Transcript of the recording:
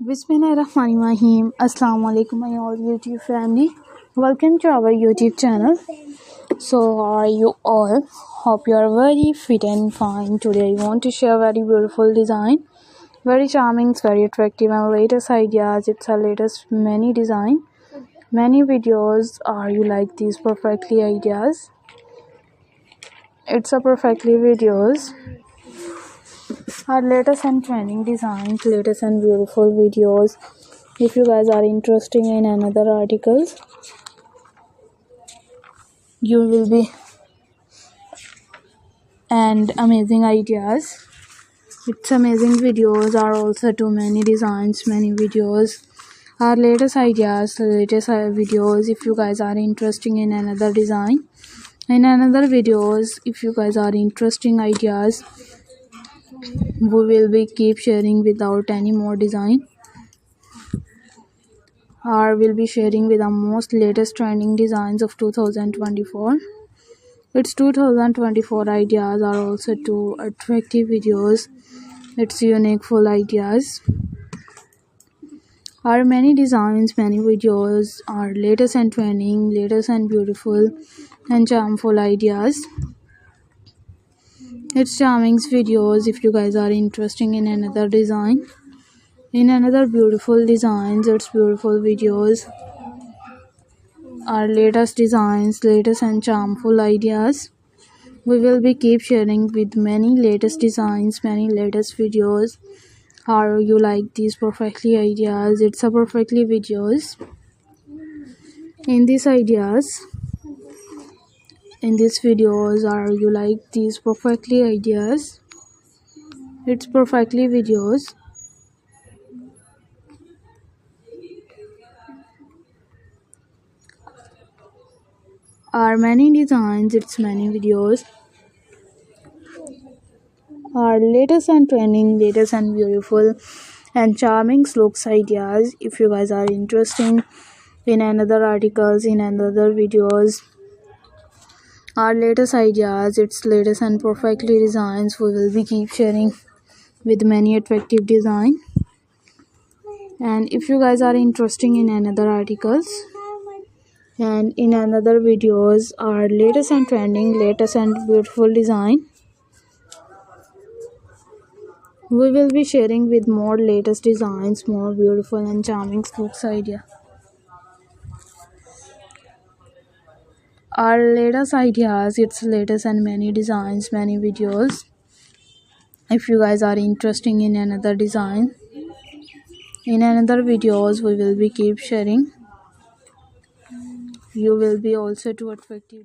Bismillahirrahmanirrahim. Assalamu alaikum my all YouTube family. Welcome to our YouTube channel. So how are you all? Hope you are very fit and fine. Today I want to share very beautiful design, very charming, very attractive and latest ideas. It's a latest many design, many videos. Are you like these perfectly ideas? It's a perfectly videos. Our latest and trending designs, latest and beautiful videos. If you guys are interested in another articles, you will be and amazing ideas. It's amazing videos are also too many designs, many videos. Our latest ideas, latest videos. If you guys are interested in another design, in another videos, if you guys are interesting ideas, we will be keep sharing without any more design. Or will be sharing with the most latest trending designs of 2024. Its 2024 ideas are also too attractive videos. It's unique full ideas. Our many designs, many videos are latest and trending, latest and beautiful and charmful ideas. It's charming videos. If you guys are interested in another design, in another beautiful designs, it's beautiful videos. Our latest designs, latest and charmful ideas. We will be keep sharing with many latest designs, many latest videos. How you like these perfectly ideas? It's a perfectly videos. In these ideas, in these videos, are you like these perfectly ideas? It's perfectly videos. Are many designs, it's many videos. Our latest and trending, latest and beautiful and charming looks ideas. If you guys are interested in another articles, in another videos, our latest ideas, its latest and perfectly designs, we will be keep sharing with many attractive design. And if you guys are interested in another articles and in another videos, our latest and trending, latest and beautiful design, we will be sharing with more latest designs, more beautiful and charming looks idea. Our latest ideas, its latest and many designs, many videos. If you guys are interested in another design, in another videos, we will be keep sharing. You will be also too attractive.